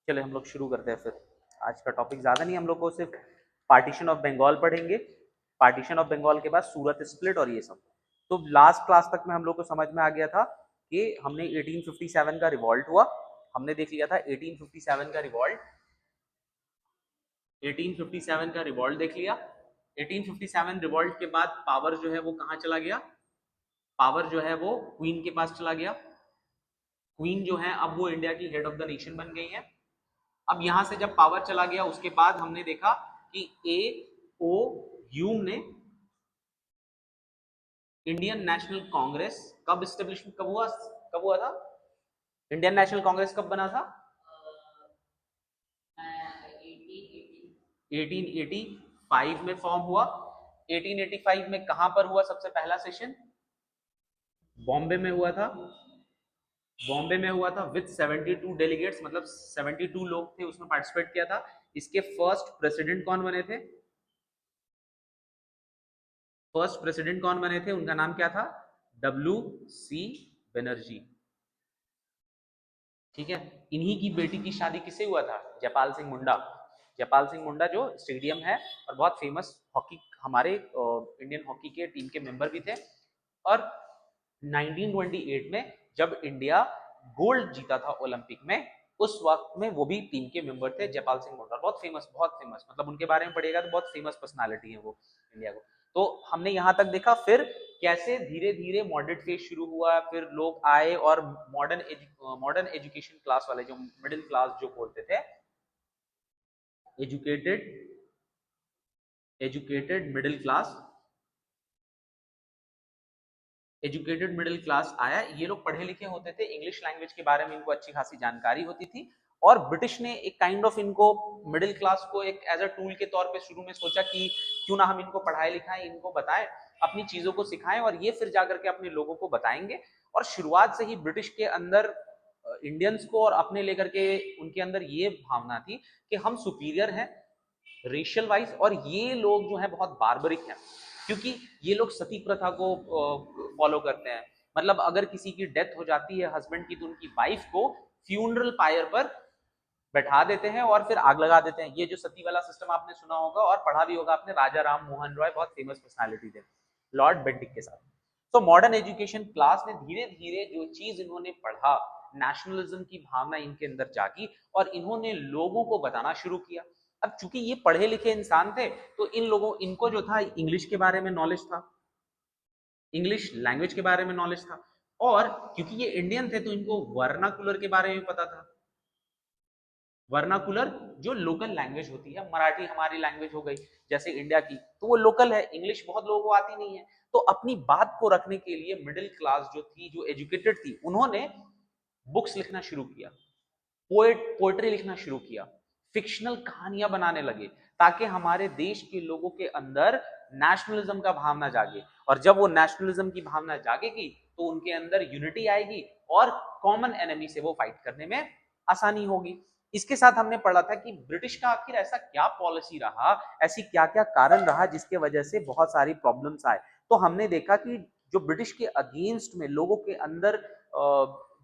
चले हम लोग शुरू करते हैं फिर। आज का टॉपिक ज़्यादा नहीं, हम लोग को सिर्फ पार्टीशन ऑफ बंगाल पढ़ेंगे। पार्टीशन ऑफ बंगाल के बाद सूरत स्प्लिट और ये सब। तो लास्ट क्लास तक में हम लोग को समझ में आ गया था कि हमने 1857 का रिवॉल्ट हुआ, हमने देख लिया था 1857 का रिवॉल्ट, 1857 का रिवॉल्ट देख लिया। 1857 रिवॉल्ट के बाद पावर जो है वो कहाँ चला गया, पावर जो है वो क्वीन के पास चला गया। क्वीन जो है अब वो इंडिया की हेड ऑफ द नेशन बन गई है। अब यहां से जब पावर चला गया उसके बाद हमने देखा कि ए ओ ह्यूम ने इंडियन नेशनल कांग्रेस कब इस्टेब्लिशमेंट कब हुआ था, इंडियन नेशनल कांग्रेस कब बना था, 1885 में फॉर्म हुआ। 1885 में कहां पर हुआ सबसे पहला सेशन, बॉम्बे में हुआ था। बॉम्बे में हुआ था विद 72 डेलीगेट्स, मतलब 72 लोग थे उसमें पार्टिसिपेट किया था। इसके फर्स्ट प्रेसिडेंट कौन बने थे, फर्स्ट प्रेसिडेंट कौन बने थे, उनका नाम क्या था, WC बनर्जी। ठीक है, इन्हीं की बेटी की शादी किससे हुआ था, जयपाल सिंह मुंडा। जयपाल सिंह मुंडा जो स्टेडियम है और बहुत फेमस हॉकी, हमारे इंडियन हॉकी के टीम के मेंबर भी थे। और 1928 में जब इंडिया गोल्ड जीता था ओलंपिक में, उस वक्त में वो भी टीम के मेंबर थे, जयपाल सिंह मुंडा। बहुत फेमस, मतलब उनके बारे में पढ़िएगा तो बहुत फेमस पर्सनालिटी है वो इंडिया को। तो हमने यहां तक देखा, फिर कैसे धीरे धीरे मॉडर्न फेज शुरू हुआ, फिर लोग आए और मॉडर्न एजुकेशन क्लास वाले, जो मिडिल क्लास जो बोलते थे, educated educated middle class, educated middle class आया। ये लोग पढ़े लिखे होते थे, इंग्लिश लैंग्वेज के बारे में इनको अच्छी खासी जानकारी होती थी। और ब्रिटिश ने एक काइंड ऑफ इनको मिडिल क्लास को एक एज अ टूल के तौर पे शुरू में सोचा कि क्यों ना हम इनको पढ़ाए लिखाएं, इनको बताएं, अपनी चीजों को सिखाएं और ये फिर जाकर के अपने लोगों को बताएंगे। और शुरुआत से ही ब्रिटिश के अंदर इंडियंस को और अपने लेकर के उनके अंदर ये भावना थी कि हम सुपीरियर हैं रेशियल वाइज, और ये लोग जो है बहुत बार्बरिक हैं, क्योंकि ये लोग सती प्रथा को फॉलो करते हैं। मतलब अगर किसी की डेथ हो जाती है हस्बैंड की, तो उनकी वाइफ को फ्यूनरल पायर पर बैठा देते हैं और फिर आग लगा देते हैं। ये जो सती वाला सिस्टम आपने सुना होगा और पढ़ा भी होगा आपने, राजा राम मोहन रॉय बहुत फेमस पर्सनालिटी थे लॉर्ड बेंटिक के साथ। तो मॉडर्न एजुकेशन क्लास ने धीरे धीरे जो चीज इन्होंने पढ़ा, नेशनलिज्म की भावना इनके अंदर जागी और इन्होंने लोगों को बताना शुरू किया। अब चूंकि ये पढ़े लिखे इंसान थे, तो इनको जो था इंग्लिश के बारे में नॉलेज था, इंग्लिश लैंग्वेज के बारे में नॉलेज था, और क्योंकि ये इंडियन थे तो इनको वर्नाकुलर के बारे में पता था। वर्नाकुलर जो लोकल लैंग्वेज होती है, मराठी हमारी लैंग्वेज हो गई जैसे इंडिया की, तो वो लोकल है, इंग्लिश बहुत लोगों को आती नहीं है। तो अपनी बात को रखने के लिए मिडिल क्लास जो थी, जो एजुकेटेड थी, उन्होंने बुक्स लिखना शुरू किया, पोएट्री लिखना शुरू किया, फिक्शनल कहानियां बनाने लगे, ताकि हमारे देश के लोगों के अंदर नेशनलिज्म का भावना जागे। और जब वो नेशनलिज्म की भावना जागेगी तो उनके अंदर यूनिटी आएगी और कॉमन एनिमी से वो फाइट करने में आसानी होगी। इसके साथ हमने पढ़ा था कि ब्रिटिश का आखिर ऐसा क्या पॉलिसी रहा, ऐसी क्या क्या कारण रहा जिसके वजह से बहुत सारी प्रॉब्लम्स आए। तो हमने देखा कि जो ब्रिटिश के अगेंस्ट में लोगों के अंदर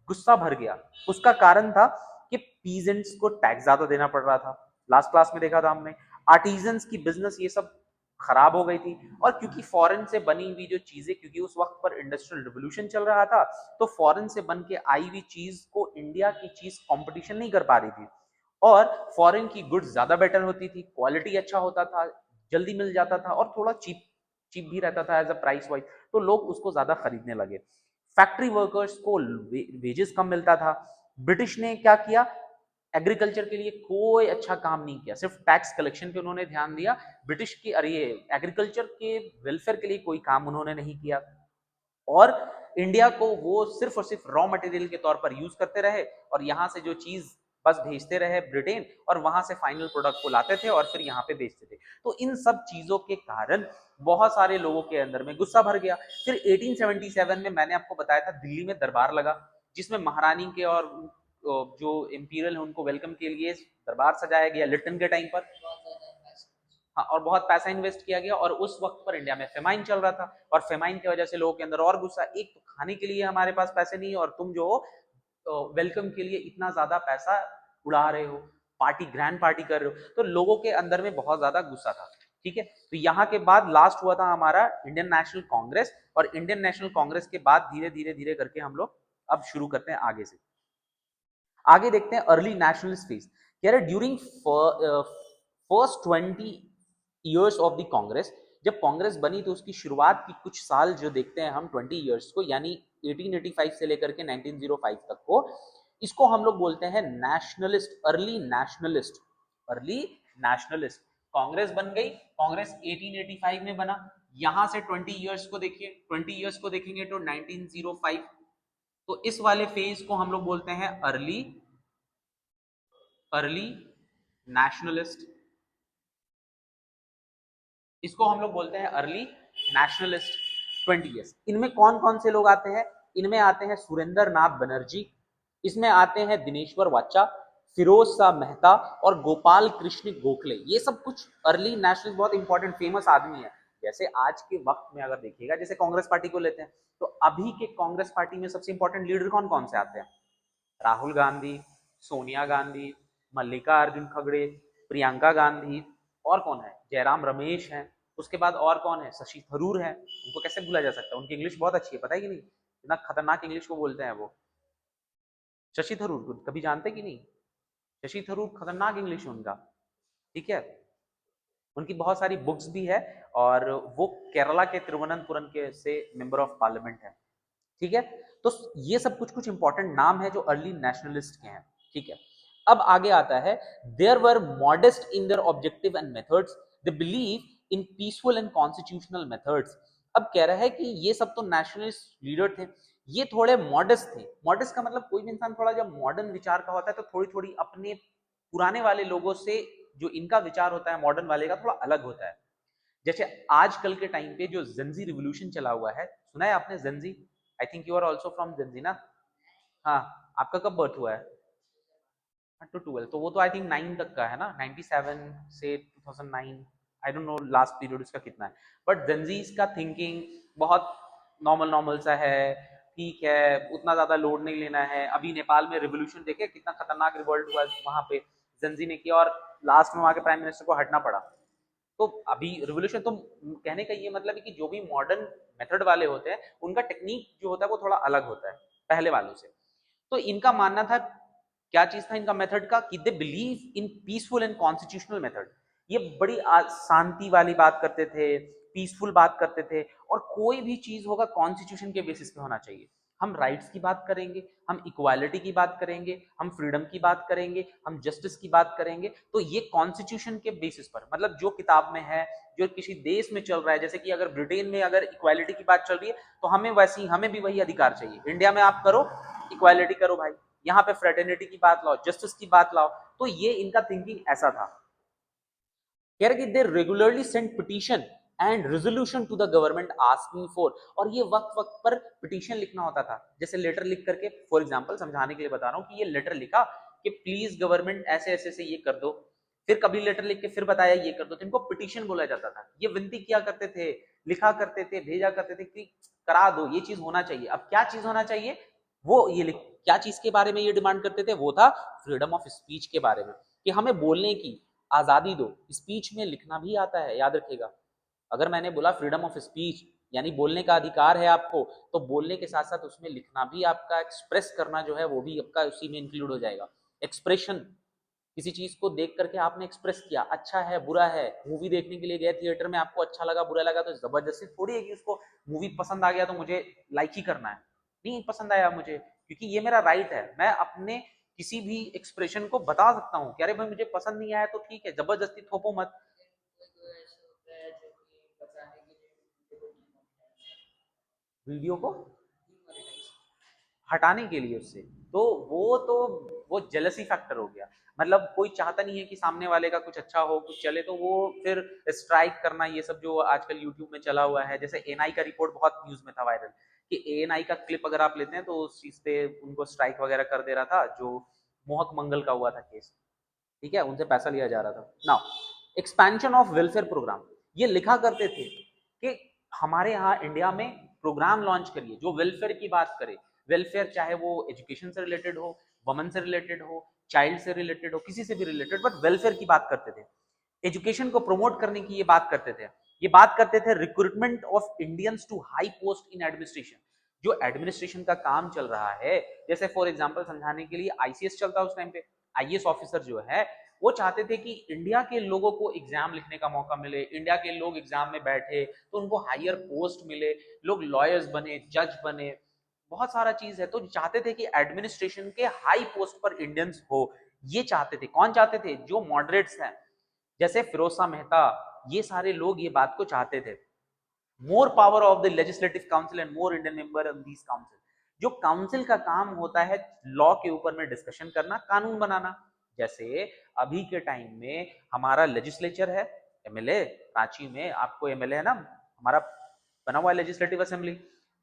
गुस्सा भर गया, उसका कारण था कि पीजेंट्स को टैक्स ज्यादा देना पड़ रहा था। लास्ट क्लास में देखा था हमने, आर्टिजन्स की बिजनेस ये सब खराब हो गई थी। और क्योंकि फॉरेन से बनी हुई जो चीजें, क्योंकि उस वक्त पर इंडस्ट्रियल रिवोल्यूशन चल रहा था, तो फॉरेन से बन के आई हुई चीज को इंडिया की चीज कंपटीशन नहीं कर पा रही थी। और फॉरेन की गुड्स ज्यादा बेटर होती थी, क्वालिटी अच्छा होता था, जल्दी मिल जाता था और थोड़ा चीप चीप भी रहता था एज अ प्राइस वाइज, तो लोग उसको ज्यादा खरीदने लगे। फैक्ट्री वर्कर्स को वेजेस कम मिलता था। ब्रिटिश ने क्या किया, एग्रीकल्चर के लिए कोई अच्छा काम नहीं किया, सिर्फ टैक्स कलेक्शन पे उन्होंने ध्यान दिया। ब्रिटिश की अरे एग्रीकल्चर के वेलफेयर के लिए कोई काम उन्होंने नहीं किया। और इंडिया को वो सिर्फ और सिर्फ रॉ मटेरियल के तौर पर यूज करते रहे, और यहाँ से जो चीज बस भेजते रहे ब्रिटेन, और वहां से फाइनल प्रोडक्ट को लाते थे और फिर यहाँ पे बेचते थे। तो इन सब चीजों के कारण बहुत सारे लोगों के अंदर में गुस्सा भर गया। फिर 1877 में मैंने आपको बताया था दिल्ली में दरबार लगा, जिसमें महारानी के और जो इंपीरियल है उनको वेलकम के लिए दरबार सजाया गया लिटन के टाइम पर। हाँ, और बहुत पैसा इन्वेस्ट किया गया। और उस वक्त पर इंडिया में फेमाइन चल रहा था, और फेमाइन की वजह से लोगों के अंदर और गुस्सा, एक तो खाने के लिए हमारे पास पैसे नहीं है और तुम जो वेलकम के लिए इतना ज्यादा पैसा उड़ा रहे हो। पार्टी, ग्रैंड पार्टी कर रहे हो, तो लोगों के अंदर में बहुत ज्यादा गुस्सा था। ठीक है, तो यहाँ के बाद लास्ट हुआ था हमारा इंडियन नेशनल कांग्रेस, और इंडियन नेशनल कांग्रेस के बाद धीरे धीरे धीरे करके हम लोग अब शुरू करते हैं आगे से। आगे देखते हैं अर्ली नेशनलिस्ट फेज। कह रहे during first 20 years of the Congress, जब कांग्रेस बनी तो उसकी शुरुआत की कुछ साल जो देखते हैं हम 20 ईयर्स को, यानी 1885 से लेकर के 1905 तक को, इसको हम लोग बोलते हैं nationalist, early nationalist. Early nationalist Congress बन गई, कांग्रेस 1885 में बना, यहां से 20 ईयर्स को देखिए, 20 ईयर्स को देखेंगे तो 1905, तो इस वाले फेज को हम लोग बोलते हैं अर्ली अर्ली नेशनलिस्ट। इसको हम लोग बोलते हैं अर्ली नेशनलिस्ट 20 ईयर्स। इनमें कौन कौन से लोग आते हैं? इनमें आते हैं सुरेंद्र नाथ बनर्जी, इसमें आते हैं दिनेश्वर वाचा, फिरोज शाह मेहता और गोपाल कृष्ण गोखले। ये सब कुछ अर्ली नेशनलिस्ट बहुत इंपॉर्टेंट फेमस आदमी है। जैसे आज के वक्त में अगर देखिएगा, जैसे कांग्रेस पार्टी को लेते हैं, तो अभी के कांग्रेस पार्टी में सबसे इंपॉर्टेंट लीडर कौन कौन से आते हैं? राहुल गांधी, सोनिया गांधी, मल्लिकार्जुन खड़गे, प्रियंका गांधी, और कौन है? जयराम रमेश है। उसके बाद और कौन है? शशि थरूर है। उनको कैसे भूला जा सकता है, उनकी इंग्लिश बहुत अच्छी है, पता है कि नहीं? इतना खतरनाक इंग्लिश को बोलते हैं वो। शशि थरूर को कभी जानते कि नहीं? शशि थरूर, खतरनाक इंग्लिश है उनका। ठीक है, उनकी बहुत सारी बुक्स भी है, और वो केरला के तिरुवनंतपुरम के से मेंबर ऑफ पार्लियामेंट है। ठीक है, तो ये सब कुछ कुछ इंपॉर्टेंट नाम है जो अर्ली नेशनलिस्ट के हैं। ठीक है, अब आगे आता है, there were modest in their objective and methods, they believe in peaceful and constitutional methods. अब कह रहा है कि ये सब तो नेशनलिस्ट लीडर थे, ये थोड़े मॉडेस्ट थे। मॉडेस्ट का मतलब कोई भी इंसान थोड़ा जब मॉडर्न विचार का होता है तो थोड़ी थोड़ी अपने पुराने वाले लोगों से जो इनका विचार होता है मॉडर्न वाले का थोड़ा अलग होता है। जैसे आजकल के टाइम पे जो जेंजी रिवोल्यूशन चला हुआ है, सुना है आपने Gen Z? I think you are also from Gen Z ना? हाँ, आपका कब बर्थ हुआ है? टू 12, तो वो तो आई थिंक 9 तक का है ना, 97 से 2009, I don't know last period उसका कितना है। बट जेंजीज का थिंकिंग बहुत नॉर्मल नॉर्मल सा है, ठीक है, उतना ज्यादा लोड नहीं लेना है। अभी नेपाल में रिवोल्यूशन देखे कितना खतरनाक रिवोल्ट हुआ वहां पे, जेंजी ने किया, और लास्ट में वहां के प्राइम मिनिस्टर को हटना पड़ा। तो अभी रिवोल्यूशन तो कहने का ये मतलब है कि जो भी मॉडर्न मेथड वाले होते हैं उनका टेक्निक जो होता है वो थोड़ा अलग होता है पहले वालों से। तो इनका मानना था, क्या चीज था इनका मेथड का, कि दे believe in peaceful and constitutional method. ये बड़ी शांति वाली बात करते थे, पीसफुल बात करते थे, और कोई भी चीज होगा कॉन्स्टिट्यूशन के बेसिस पे होना चाहिए। हम राइट्स की बात करेंगे, हम इक्वालिटी की बात करेंगे, हम फ्रीडम की बात करेंगे, हम जस्टिस की बात करेंगे, तो ये कॉन्स्टिट्यूशन के बेसिस पर, मतलब जो किताब में है, जो किसी देश में चल रहा है, जैसे कि अगर ब्रिटेन में अगर इक्वालिटी की बात चल रही है तो हमें वैसी, हमें भी वही अधिकार चाहिए। इंडिया में आप करो इक्वालिटी करो भाई, यहाँ पे फ्रेटर्निटी की बात लाओ, जस्टिस की बात लाओ। तो ये इनका थिंकिंग ऐसा था। कह रहे कि they regularly send petition and resolution to the government asking for, और ये वक्त वक्त पर पिटीशन लिखना होता था। जैसे लेटर लिख करके, फॉर एग्जांपल समझाने के लिए बता रहा हूँ, कि ये लेटर लिखा कि प्लीज गवर्नमेंट ऐसे ऐसे से ये कर दो, फिर कभी लेटर लिख के फिर बताया ये कर दो, तो इनको पिटीशन बोला जाता था। ये विनती किया करते थे, लिखा करते थे, भेजा करते थे कि करा दो, ये चीज होना चाहिए। अब क्या चीज होना चाहिए, वो ये क्या चीज के बारे में ये डिमांड करते थे, वो था फ्रीडम ऑफ स्पीच के बारे में, कि हमें बोलने की आजादी दो। स्पीच में लिखना भी आता है, याद रखिएगा। अगर मैंने बोला फ्रीडम ऑफ स्पीच यानी बोलने का अधिकार है आपको, तो बोलने के साथ साथ उसमें लिखना भी आपका, एक्सप्रेस करना जो है वो भी आपका उसी में इंक्लूड हो जाएगा। एक्सप्रेशन, किसी चीज को देख करके आपने एक्सप्रेस किया, अच्छा है बुरा है। मूवी देखने के लिए गए थिएटर में, आपको अच्छा लगा बुरा लगा, तो जबरदस्ती थोड़ी है कि उसको मूवी पसंद आ गया तो मुझे लाइक ही करना है। नहीं पसंद आया मुझे, क्योंकि ये मेरा राइट है, मैं अपने किसी भी एक्सप्रेशन को बता सकता हूँ कि अरे भाई मुझे पसंद नहीं आया, तो ठीक है, जबरदस्ती थोपो मत। वीडियो को हटाने के लिए उससे, तो वो जेलसी फैक्टर हो गया। मतलब कोई चाहता नहीं है कि सामने वाले का कुछ अच्छा हो, कुछ चले, तो वो फिर स्ट्राइक करना, ये सब जो आजकल यूट्यूब में चला हुआ है। जैसे एएनआई का रिपोर्ट बहुत न्यूज में था वायरल, कि एएनआई का क्लिप अगर आप लेते हैं तो उस चीज पे उनको स्ट्राइक वगैरह कर दे रहा था, जो मोहक मंगल का हुआ था केस। ठीक है, उनसे पैसा लिया जा रहा था। Now expansion of welfare program, ये लिखा करते थे कि हमारे यहाँ इंडिया में प्रोग्राम लॉन्च करिए जो वेलफेयर की बात करे। वेलफेयर चाहे वो एजुकेशन से रिलेटेड हो, वमन से रिलेटेड हो, चाइल्ड से रिलेटेड हो, किसी से भी रिलेटेड, बट वेलफेयर की बात करते थे, एजुकेशन को प्रमोट करने की ये बात करते थे, ये बात करते थे recruitment of Indians to high post in administration. जो एडमिनिस्ट्रेशन का काम चल रहा है, जैसे फॉर एग्जांपल समझाने के लिए आईसीएस चलता है उस टाइम पे, आईएएस ऑफिसर जो है वो चाहते थे कि इंडिया के लोगों को एग्जाम लिखने का मौका मिले, इंडिया के लोग एग्जाम में बैठे तो उनको हायर पोस्ट मिले, लोग लॉयर्स बने, जज बने, बहुत सारा चीज है। तो चाहते थे कि एडमिनिस्ट्रेशन के हाई पोस्ट पर इंडियंस हो, ये चाहते थे। कौन चाहते थे? जो मॉडरेट्स हैं, जैसे फिरोज शाह मेहता, ये सारे लोग ये बात को चाहते थे। More power of the legislative council and more Indian member of this council. जो काउंसिल का काम होता है लॉ के ऊपर में डिस्कशन करना, कानून बनाना। जैसे अभी के टाइम में हमारा लेजिस्लेचर है, एमएलए, रांची में आपको एमएलए है ना, हमारा बना हुआ है लेजिस्लेटिव असेंबली।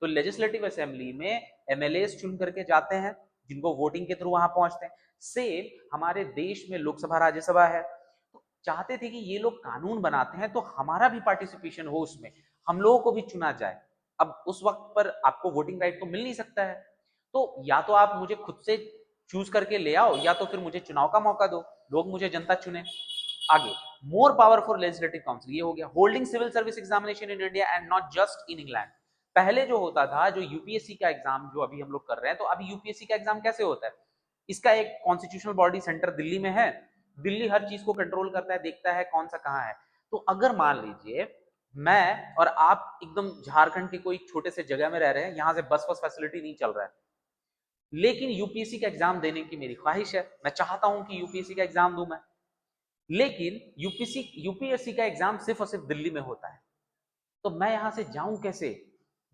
तो लेजिस्लेटिव असेंबली में एमएलए चुन करके जाते हैं, जिनको वोटिंग के थ्रू वहां पहुंचते हैं। सेम हमारे देश में लोकसभा राज्यसभा है। तो चाहते थे कि ये लोग कानून बनाते हैं तो हमारा भी पार्टिसिपेशन हो उसमें, हम लोगों को भी चुना जाए। अब उस वक्त पर आपको वोटिंग राइट तो मिल नहीं सकता है, तो या तो आप मुझे खुद से चूज करके ले आओ, या तो फिर मुझे चुनाव का मौका दो, लोग मुझे, जनता चुने। आगे, more power for legislative council, ये हो गया। Holding civil service examination in India and not just in England. पहले जो होता था, जो यूपीएससी का एग्जाम जो अभी हम लोग कर रहे हैं, तो अभी यूपीएससी का एग्जाम कैसे होता है, इसका एक कॉन्स्टिट्यूशनल बॉडी सेंटर दिल्ली में है, दिल्ली हर चीज को कंट्रोल करता है, देखता है कौन सा कहाँ है। तो अगर मान लीजिए मैं और आप एकदम झारखंड के कोई छोटे से जगह में रह रहे हैं, यहां से बस फैसिलिटी नहीं चल रहा है, लेकिन यूपीएससी का एग्जाम देने की मेरी ख्वाहिश है, मैं चाहता हूं कि यूपीएससी का एग्जाम दूं मैं, लेकिन यूपीएससी का एग्जाम सिर्फ और सिर्फ दिल्ली में होता है। तो मैं यहां से जाऊं कैसे?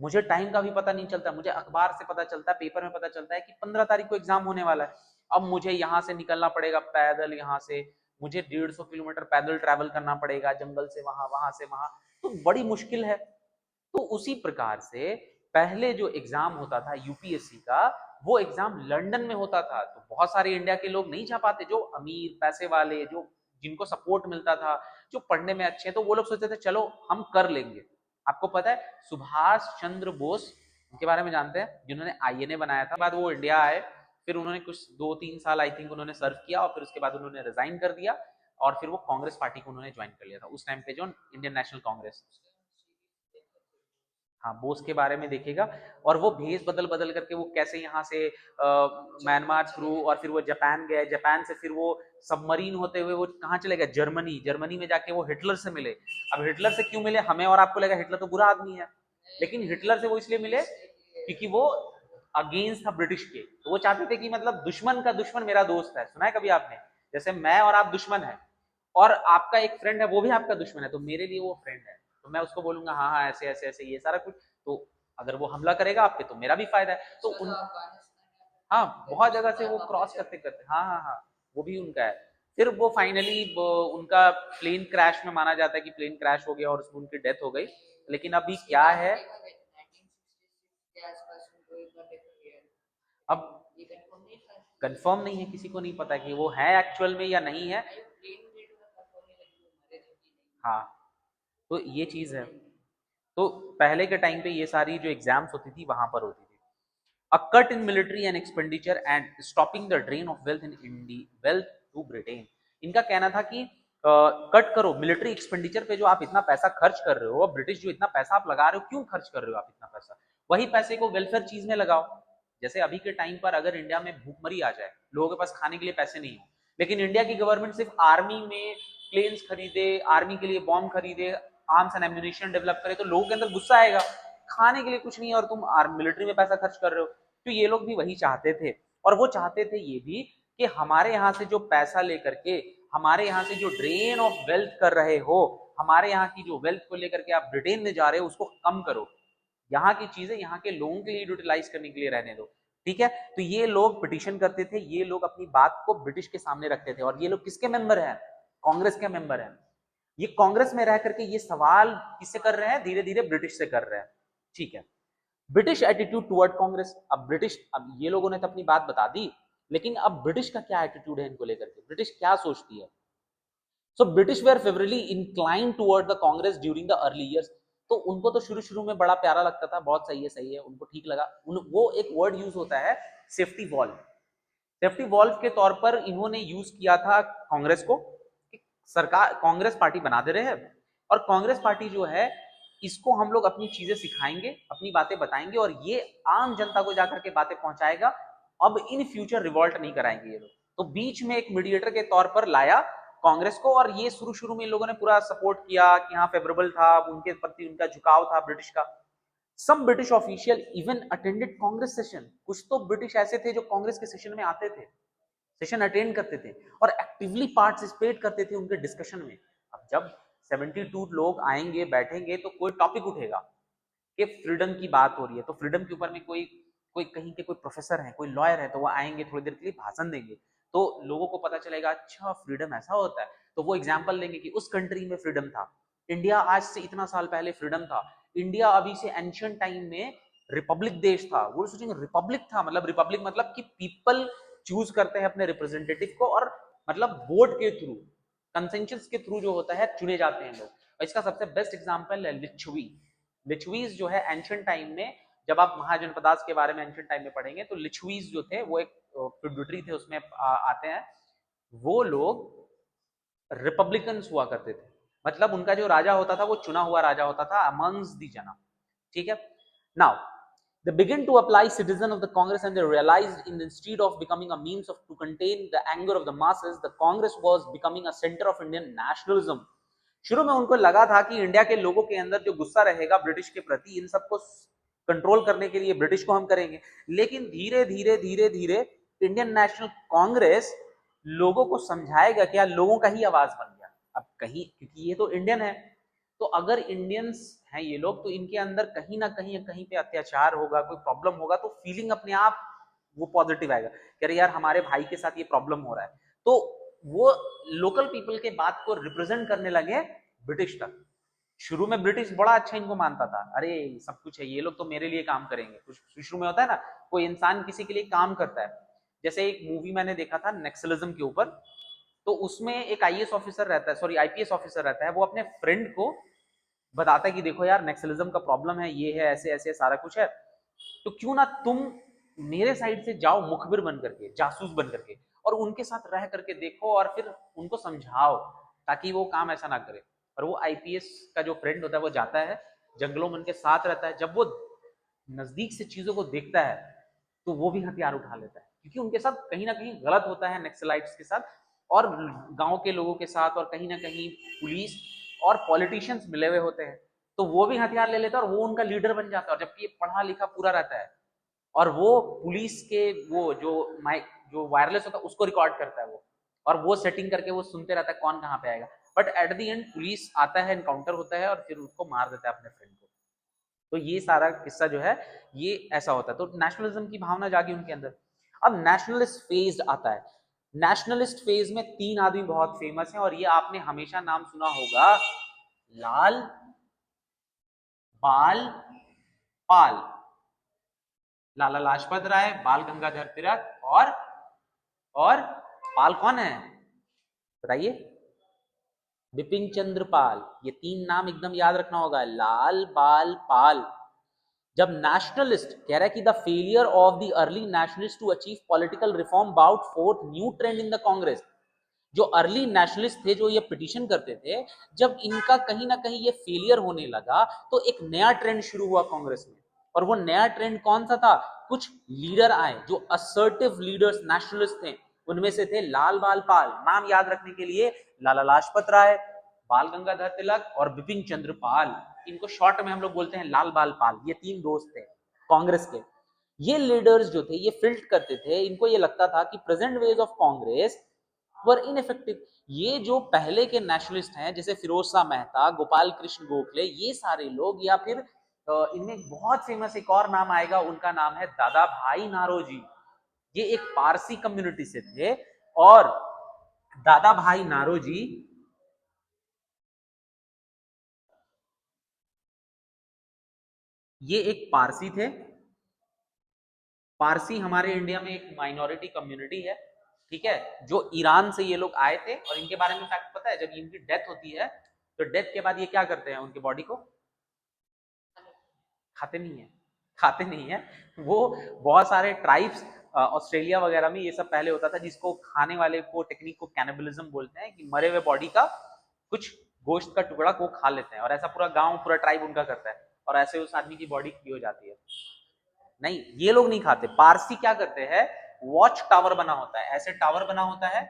मुझे टाइम का भी पता नहीं चलता, मुझे अखबार से पता चलता है, पेपर में पता चलता है कि 15 तारीख को एग्जाम होने वाला है। अब मुझे यहाँ से निकलना पड़ेगा पैदल, यहाँ से मुझे 150 किलोमीटर पैदल ट्रैवल करना पड़ेगा, जंगल से वहां, वहां से वहां, तो बड़ी मुश्किल है। तो उसी प्रकार से पहले जो एग्जाम होता था यूपीएससी का, वो एग्जाम लंदन में होता था। तो बहुत सारे इंडिया के लोग नहीं जा पाते, जो अमीर पैसे वाले, जो जिनको सपोर्ट मिलता था, जो पढ़ने में अच्छे, तो वो लोग सोचते थे चलो हम कर लेंगे। आपको पता है सुभाष चंद्र बोस, उनके बारे में जानते हैं, जिन्होंने आईएनए बनाया था। बाद वो इंडिया आए, फिर उन्होंने कुछ 2-3 साल आई थिंक उन्होंने सर्व किया, और फिर उसके बाद उन्होंने रिजाइन कर दिया, और फिर वो कांग्रेस पार्टी को उन्होंने ज्वाइन कर लिया था उस टाइम पे, जो इंडियन नेशनल कांग्रेस। हाँ, बोस के बारे में देखेगा, और वो भेष बदल बदल करके वो कैसे यहाँ से म्यांमार थ्रू, और फिर वो जापान गए, जापान से फिर वो सबमरीन होते हुए वो कहाँ चले गए, जर्मनी, जर्मनी में जाके वो हिटलर से मिले। अब हिटलर से क्यों मिले? हमें और आपको लगा हिटलर तो बुरा आदमी है, लेकिन हिटलर से वो इसलिए मिले क्योंकि वो अगेंस्ट था ब्रिटिश के। तो वो चाहते थे कि मतलब दुश्मन का दुश्मन मेरा दोस्त है, सुना है कभी आपने? जैसे मैं और आप दुश्मन है, और आपका एक फ्रेंड है, वो भी आपका दुश्मन है, तो मेरे लिए वो फ्रेंड है, तो मैं उसको बोलूंगा हाँ हाँ ऐसे ऐसे ऐसे ये सारा कुछ। तो अगर वो हमला करेगा आप पे तो मेरा भी फायदा है। तो उन, हाँ, बहुत जगह से वो क्रॉस करते करते, हाँ हाँ हाँ, वो भी उनका है। फिर वो फाइनली उनका प्लेन क्रैश में माना जाता है कि प्लेन क्रैश हो गया और उसमें उनकी डेथ हो गई। लेकिन अभी क्या है, अब कंफर्म नहीं है, किसी को नहीं पता कि वो है एक्चुअल में या नहीं है। हाँ, तो ये चीज है। तो पहले के टाइम पे ये सारी जो एग्जाम्स होती थी वहां पर होती थी। A cut in military and expenditure and stopping the drain of wealth in India, wealth to Britain. इनका कहना था कि कट करो मिलिट्री एक्सपेंडिचर पे, जो आप इतना पैसा खर्च कर रहे हो, ब्रिटिश जो इतना पैसा आप लगा रहे हो, क्यों खर्च कर रहे हो आप इतना पैसा? वही पैसे को वेलफेयर चीज में लगाओ। जैसे अभी के टाइम पर अगर इंडिया में भूखमरी आ जाए, लोगों के पास खाने के लिए पैसे नहीं हो, लेकिन इंडिया की गवर्नमेंट सिर्फ आर्मी में प्लेन्स खरीदे, आर्मी के लिए बॉम्ब खरीदे, आर्म्स एंड एम्यूनिशन डेवलप करे, तो लोगों के अंदर गुस्सा आएगा, खाने के लिए कुछ नहीं है और तुम मिलिट्री में पैसा खर्च कर रहे हो। तो ये लोग भी वही चाहते थे, और वो चाहते थे ये भी कि हमारे यहाँ से जो पैसा लेकर के, हमारे यहाँ से जो ड्रेन ऑफ वेल्थ कर रहे हो, हमारे यहाँ की जो वेल्थ को लेकर के आप ब्रिटेन में जा रहे हो, उसको कम करो, यहाँ की चीजें यहाँ के लोगों के लिए यूटिलाइज करने के लिए रहने दो। ठीक है, तो ये लोग पिटिशन करते थे, ये लोग अपनी बात को ब्रिटिश के सामने रखते थे। और ये लोग किसके मेंबर हैं? कांग्रेस के मेंबर हैं। ये कांग्रेस में रह करके ये सवाल किससे कर रहे हैं? धीरे धीरे ब्रिटिश से कर रहे हैं। ठीक है, ब्रिटिश एटीट्यूड टुवर्ड कांग्रेस। अब ब्रिटिश, अब ये लोगों ने तो अपनी बात बता दी, लेकिन अब ब्रिटिश का क्या एटीट्यूड है इनको लेकर के, ब्रिटिश क्या सोचती है? So British were favourably inclined toward the Congress during the early years. तो उनको तो शुरू शुरू में बड़ा प्यारा लगता था, बहुत सही है, सही है, उनको ठीक लगा। वो एक वर्ड यूज होता है, सेफ्टी वॉल। सेफ्टी वॉल्व के तौर पर इन्होंने यूज किया था कांग्रेस को, सरकार कांग्रेस पार्टी बना दे रहे हैं, और कांग्रेस पार्टी जो है इसको हम लोग अपनी चीजें सिखाएंगे, अपनी बातें बताएंगे, और ये आम जनता को जाकर के बातें पहुंचाएगा। अब इन फ्यूचर रिवॉल्ट नहीं कराएंगे ये लोग। तो बीच में एक मीडिएटर के तौर पर लाया कांग्रेस को, और ये शुरू शुरू में इन लोगों ने पूरा सपोर्ट किया कि हाँ फेवरेबल था, उनके प्रति उनका झुकाव था ब्रिटिश का। Some British official even attended Congress session, कुछ तो ब्रिटिश ऐसे थे जो कांग्रेस के सेशन में आते थे, सेशन अटेंड करते थे और एक्टिवली पार्टिसिपेट करते थे उनके डिस्कशन में। अब जब 72 लोग आएंगे बैठेंगे तो कोई टॉपिक उठेगा कि फ्रीडम की बात हो रही है, तो फ्रीडम के ऊपर में कोई कोई कहीं के कोई प्रोफेसर है, कोई लॉयर है, तो वो आएंगे थोड़ी देर के लिए भाषण देंगे, तो लोगों को पता चलेगा अच्छा फ्रीडम ऐसा होता है। तो वो एग्जाम्पल लेंगे कि उस कंट्री में फ्रीडम था, इंडिया आज से इतना साल पहले फ्रीडम था, इंडिया अभी से एंशियंट टाइम में रिपब्लिक देश था। वो सोचेंगे रिपब्लिक था, मतलब रिपब्लिक मतलब कि पीपल चूज करते हैं अपने रिप्रेजेंटेटिव को, और मतलब वोट के थ्रू, कंसेंसस के थ्रू जो होता है चुने जाते हैं लोग। और इसका सबसे बेस्ट एग्जांपल है लिच्छवी। लिच्छवीज जो है एंशियंट टाइम में, जब आप महाजनपदास के बारे में एंशियंट टाइम में पढ़ेंगे तो लिच्छवीज जो थे वो एक फ्यूडरी थे, उसमें आते हैं। वो लोग रिपब्लिकन्स हुआ करते थे, मतलब उनका जो राजा होता था वो चुना हुआ राजा होता था अमंग्स दी जना। ठीक है, now they began to apply citizen of the Congress, and they realized instead of becoming a means of to contain the anger of the masses, the Congress was becoming a center of Indian nationalism. शुरू में उनको लगा था कि India के लोगों के अंदर जो गुस्सा रहेगा ब्रिटिश के प्रति, इन सबको कंट्रोल करने के लिए ब्रिटिश को हम करेंगे। लेकिन धीरे धीरे धीरे धीरे इंडियन नेशनल कांग्रेस लोगों को समझाएगा, क्या लोगों का ही आवाज बन गया अब कहीं, क्योंकि ये तो इंडियन है, तो अगर इंडियंस हैं ये लोग तो इनके अंदर कहीं ना कहीं पे अत्याचार होगा, कोई प्रॉब्लम होगा, तो फीलिंग अपने आप वो पॉजिटिव आएगा कि अरे यार हमारे भाई के साथ ये प्रॉब्लम हो रहा है। तो वो लोकल पीपल के बात को रिप्रेजेंट करने लगे ब्रिटिश तक। शुरू में ब्रिटिश बड़ा अच्छा इनको मानता था, अरे सब कुछ है, ये लोग तो मेरे लिए काम करेंगे। कुछ शुरू में होता है ना, कोई इंसान किसी के लिए काम करता है। जैसे एक मूवी मैंने देखा था नक्सलिज्म के ऊपर, तो उसमें एक आईएएस ऑफिसर रहता है, सॉरी आईपीएस ऑफिसर रहता है, वो अपने फ्रेंड को बताता है कि देखो यार नक्सलिज्म का प्रॉब्लम है, ये है, ऐसे ऐसे सारा कुछ है, तो क्यों ना तुम मेरे साइड से जाओ मुखबिर बन करके, जासूस बन करके, और उनके साथ रह करके देखो और फिर उनको समझाओ ताकि वो काम ऐसा ना करे। और वो आईपीएस का जो फ्रेंड होता है वो जाता है जंगलों में उनके साथ रहता है, जब वो नजदीक से चीजों को देखता है तो वो भी हथियार उठा लेता है, क्योंकि उनके साथ कहीं ना कहीं गलत होता है नक्सलाइट्स के साथ और गांव के लोगों के साथ, और कहीं ना कहीं पुलिस और पॉलिटिशियंस मिले हुए होते हैं, तो वो भी हथियार ले लेता है और वो उनका लीडर बन जाता है। और जबकि ये पढ़ा लिखा पूरा रहता है, और वो पुलिस के वो जो माइक जो वायरलेस होता है उसको रिकॉर्ड करता है वो, और वो सेटिंग करके वो सुनते रहता है कौन कहाँ पे आएगा। But at the end police आता है, एनकाउंटर होता है और फिर उसको मार देता है अपने फ्रेंड को। तो ये सारा किस्सा जो है ये ऐसा होता है। तो नेशनलिज्म की भावना जागी उनके अंदर। अब नेशनलिस्ट फेज आता है। नेशनलिस्ट फेज में 3 आदमी बहुत फेमस हैं और ये आपने हमेशा नाम सुना होगा, लाल बाल पाल। लाला लाजपत राय, बाल गंगाधर तिलक और पाल कौन है बताइए? बिपिन चंद्र पाल। ये 3 नाम एकदम याद रखना होगा, लाल बाल पाल। जब नेशनलिस्ट कह रहा है कि the failure of the early nationalist to achieve political reform brought forth new trend in the Congress, जो अर्ली नेशनलिस्ट थे जो ये पिटीशन करते थे, जब इनका कहीं ना कहीं ये फेलियर होने लगा तो एक नया ट्रेंड शुरू हुआ कांग्रेस में। और वो नया ट्रेंड कौन सा था? कुछ लीडर आए जो असर्टिव लीडर्स नेशनलिस्ट थे, उनमें से थे लाल बाल पाल। नाम याद रखने के लिए, लाला लाजपत राय, बाल गंगाधर तिलक और बिपिन चंद्र पाल। इनको शॉर्ट में हम लोग बोलते हैं लाल बाल पाल। ये 3 दोस्त थे कांग्रेस के। ये लीडर्स जो थे ये फील्ड करते थे, इनको ये लगता था कि present ways of Congress were ineffective. ये जो पहले के नेशनलिस्ट हैं जैसे फिरोज शाह मेहता, गोपाल कृष्ण गोखले, ये सारे लोग, या फिर इनमें बहुत फेमस एक और नाम आएगा, उनका नाम है दादा भाई नारोजी। ये एक पारसी कम्युनिटी से थे और दादा भाई नारोजी ये एक पारसी थे। पारसी हमारे इंडिया में एक माइनॉरिटी कम्युनिटी है, ठीक है, जो ईरान से ये लोग आए थे। और इनके बारे में फैक्ट पता है, जब इनकी डेथ होती है तो डेथ के बाद ये क्या करते हैं, उनके बॉडी को खाते नहीं है, खाते नहीं है। वो बहुत सारे ट्राइब्स ऑस्ट्रेलिया वगैरह में ये सब पहले होता था, जिसको खाने वाले को टेक्निक को कैनिबलिज्म बोलते हैं, कि मरे हुए बॉडी का कुछ गोश्त का टुकड़ा को खा लेते हैं, और ऐसा पूरा गांव पूरा ट्राइब उनका करता है, और ऐसे उस आदमी की बॉडी की हो जाती है। नहीं, ये लोग नहीं खाते। पारसी क्या करते हैं, वॉच टावर बना होता है, ऐसे टावर बना होता है,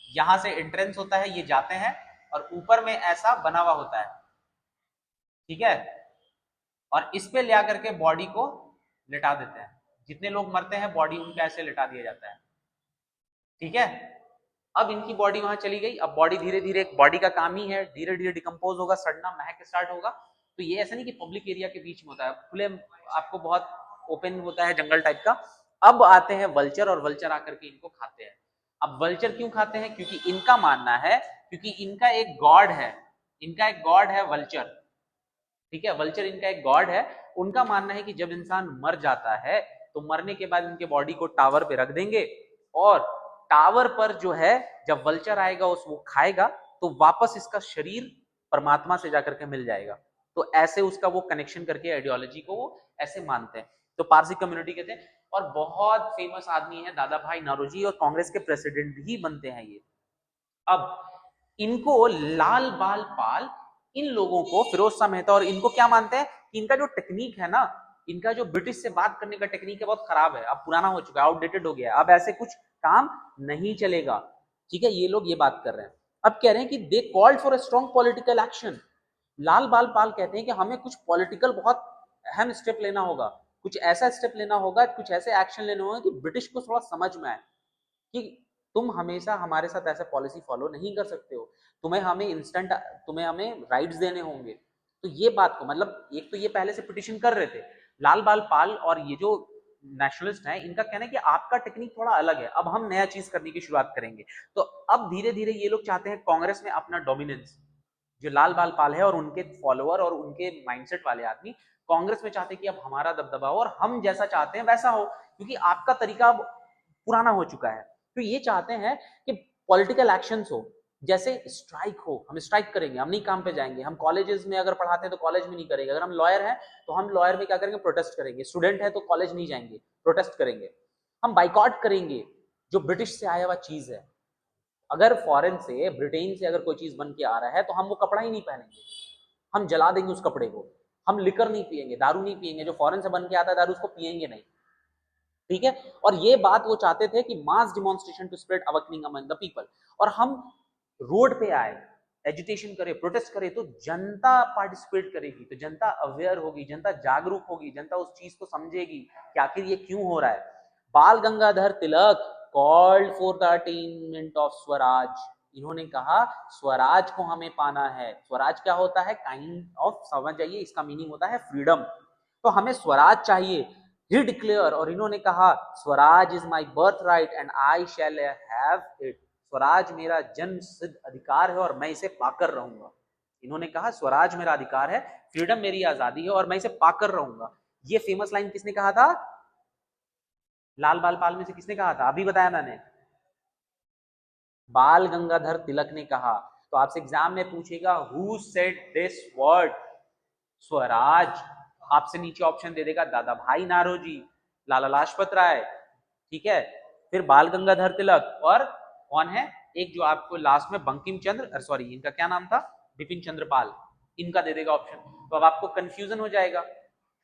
यहां से एंट्रेंस होता है, ये जाते हैं, और ऊपर में ऐसा बना हुआ होता है, ठीक है, और इस पे ले आकर के बॉडी को लिटा देते हैं। जितने लोग मरते हैं बॉडी उनका ऐसे लिटा दिया जाता है, ठीक है। अब इनकी बॉडी वहां चली गई, अब बॉडी धीरे धीरे, बॉडी का काम ही है धीरे धीरे डिकम्पोज होगा, सड़ना, महक स्टार्ट होगा। तो ये ऐसा नहीं कि पब्लिक एरिया के बीच में होता है, खुले आपको बहुत ओपन होता है, जंगल टाइप का। अब आते हैं वल्चर, और वल्चर आकर के इनको खाते हैं। अब वल्चर क्यों खाते हैं, क्योंकि इनका मानना है, क्योंकि इनका एक गॉड है, इनका एक गॉड है वल्चर, ठीक है, वल्चर इनका एक गॉड है। उनका मानना है कि जब इंसान मर जाता है तो मरने के बाद इनके बॉडी को टावर पे रख देंगे, और टावर पर जो है जब वल्चर आएगा उस वो खाएगा, तो वापस इसका शरीर परमात्मा से जाकर के मिल जाएगा। तो ऐसे उसका वो कनेक्शन करके आइडियोलॉजी को वो ऐसे मानते हैं। तो पारसी कम्युनिटी के थे, और बहुत फेमस आदमी है दादा भाई नौरोजी, और कांग्रेस के प्रेसिडेंट भी बनते हैं ये। अब इनको लाल बाल पाल, इन लोगों को फिरोज शाह मेहता, और इनको क्या मानते हैं कि इनका जो टेक्निक है ना, इनका जो ब्रिटिश से बात करने का टेक्निक है बहुत खराब है, अब पुराना हो चुका है, आउटडेटेड हो गया है, अब ऐसे कुछ काम नहीं चलेगा, ठीक है। ये लोग ये बात कर रहे हैं। अब कह रहे हैं कि they called for a strong political action. Lal Bal Pal कहते हैं कि हमें कुछ पॉलिटिकल बहुत अहम स्टेप लेना होगा, कुछ ऐसा स्टेप लेना होगा, कुछ ऐसे एक्शन लेने होगा कि ब्रिटिश को थोड़ा समझ में आए कि तुम हमेशा हमारे साथ ऐसा पॉलिसी फॉलो नहीं कर सकते हो, तुम्हें हमें इंस्टेंट, तुम्हें हमें राइट्स देने होंगे। तो ये बात को मतलब, एक तो ये पहले से पिटिशन कर रहे थे लाल बाल पाल, और ये जो नेशनलिस्ट है इनका कहना है कि आपका टेक्निक थोड़ा अलग है, अब हम नया चीज करने की शुरुआत करेंगे। तो अब धीरे धीरे ये लोग चाहते हैं कांग्रेस में अपना डोमिनेंस, जो लाल बाल पाल है और उनके फॉलोअर और उनके माइंडसेट वाले आदमी कांग्रेस में चाहते हैं कि अब हमारा दबदबा हो, और हम जैसा चाहते हैं वैसा हो, क्योंकि आपका तरीका अब पुराना हो चुका है। तो ये चाहते हैं कि पॉलिटिकल एक्शंस हो, जैसे स्ट्राइक हो, हम स्ट्राइक करेंगे, हम नहीं काम पे जाएंगे, हम कॉलेजेस में अगर पढ़ाते हैं तो कॉलेज में नहीं करेंगे, अगर हम लॉयर हैं तो हम लॉयर में क्या करेंगे, प्रोटेस्ट करेंगे, स्टूडेंट है तो कॉलेज नहीं जाएंगे, प्रोटेस्ट करेंगे, हम बाइकआउट करेंगे जो ब्रिटिश से आया हुआ चीज है। अगर फॉरेन से, ब्रिटेन से अगर कोई चीज बन के आ रहा है तो हम वो कपड़ा ही नहीं पहनेंगे, हम जला देंगे उस कपड़े को। हम लिकर नहीं पिएंगे, दारू नहीं पिएंगे, जो फॉरेन से बन के आता है दारू उसको पिएंगे नहीं, ठीक है। और ये बात वो चाहते थे कि mass demonstration to spread awakening among the people, और हम रोड पे आए, एजुटेशन करें, प्रोटेस्ट करें, तो जनता पार्टिसिपेट करेगी, तो जनता अवेयर होगी, जनता जागरूक होगी, जनता उस चीज को समझेगी कि आखिर ये क्यों हो रहा है। Bal Gangadhar Tilak called for the attainment of Swaraj, इन्होंने कहा स्वराज को हमें पाना है। स्वराज क्या होता है, काइंड ऑफ, समझ जाइए, इसका मीनिंग होता है फ्रीडम। तो हमें स्वराज चाहिए, ही डिक्लेयर, और इन्होंने कहा Swaraj is my birth right and I shall have it, Swaraj मेरा जन्म सिद्ध अधिकार है और मैं इसे पाकर रहूंगा। इन्होंने कहा स्वराज मेरा अधिकार है, फ्रीडम मेरी आजादी है और मैं इसे पाकर रहूंगा। ये फेमस लाइन किसने कहा था, लाल बाल पाल में से किसने कहा था, अभी बताया मैंने, बाल गंगाधर तिलक ने कहा। तो आपसे एग्जाम में पूछेगा who said this word, Swaraj, आपसे नीचे ऑप्शन दे देगा दादा भाई नारोजी, लाला लाजपत राय, ठीक है, फिर बाल गंगाधर तिलक, और कौन है एक जो आपको लास्ट में बंकिम चंद्र, सॉरी इनका क्या नाम था, बिपिन चंद्र पाल, इनका दे देगा ऑप्शन। तो अब आपको कंफ्यूजन हो जाएगा,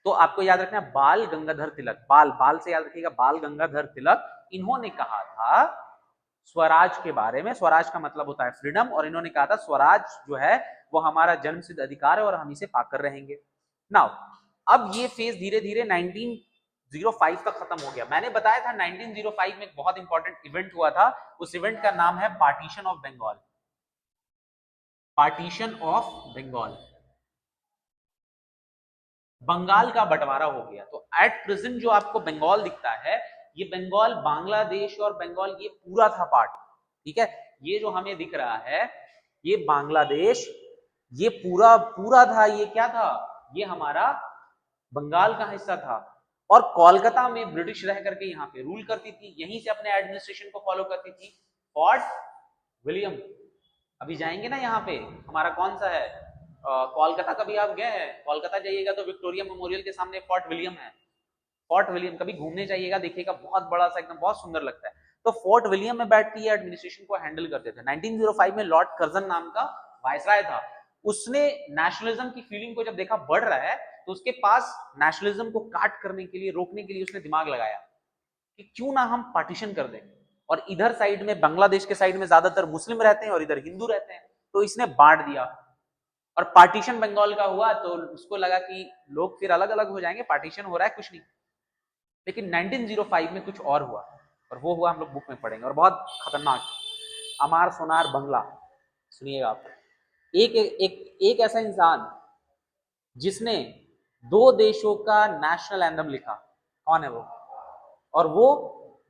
तो आपको याद रखना है बाल गंगाधर तिलक, बाल बाल से याद रखिएगा, बाल गंगाधर तिलक, इन्होंने कहा था स्वराज के बारे में, स्वराज का मतलब होता है फ्रीडम, और इन्होंने कहा था स्वराज जो है वो हमारा जन्मसिद्ध अधिकार है और हम इसे पाकर रहेंगे। नाउ अब ये फेज धीरे धीरे 1905 तक खत्म हो गया। मैंने बताया था 1905 में एक बहुत इंपॉर्टेंट इवेंट हुआ था, उस इवेंट का नाम है partition of Bengal, partition of Bengal, Bengal का बंटवारा हो गया। तो एट प्रेजेंट जो आपको बंगाल दिखता है, ये बंगाल बांग्लादेश और बंगाल ये पूरा था पार्ट, ठीक है। ये जो हमें दिख रहा है ये बांग्लादेश, ये पूरा पूरा था, ये क्या था, ये हमारा बंगाल का हिस्सा था। और कोलकाता में ब्रिटिश रह करके यहाँ पे रूल करती थी, यहीं से अपने एडमिनिस्ट्रेशन को फॉलो करती थी। फोर्ट विलियम, अभी जाएंगे ना यहाँ पे, हमारा कौन सा है, कोलकाता, कभी आप गए हैं कोलकाता, जाइएगा तो विक्टोरिया मेमोरियल के सामने फोर्ट विलियम है, फोर्ट विलियम कभी घूमने जाइएगा, देखिएगा बहुत बड़ा सा, एकदम बहुत सुंदर लगता है। तो फोर्ट विलियम में बैठ के ये एडमिनिस्ट्रेशन को हैंडल करते थे। 1905 में लॉर्ड कर्जन नाम का वायसराय था, उसने नेशनलिज्म की फीलिंग को जब देखा बढ़ रहा है, तो उसके पास नेशनलिज्म को काट करने के लिए, रोकने के लिए उसने दिमाग लगाया कि क्यों ना हम पार्टीशन कर दें, और इधर साइड में बांग्लादेश के साइड में ज्यादातर मुस्लिम रहते हैं और इधर हिंदू रहते हैं, तो इसने बांट दिया और पार्टीशन बंगाल का हुआ। तो उसको लगा कि लोग फिर अलग अलग हो जाएंगे, पार्टीशन हो रहा है कुछ नहीं। लेकिन 1905 में कुछ और हुआ, और वो हुआ हम लोग बुक में पढ़ेंगे, और बहुत खतरनाक, अमार सोनार बंगला। सुनिएगा आप, एक एक एक ऐसा इंसान जिसने दो देशों का नेशनल एंथम लिखा, कौन है वो? और वो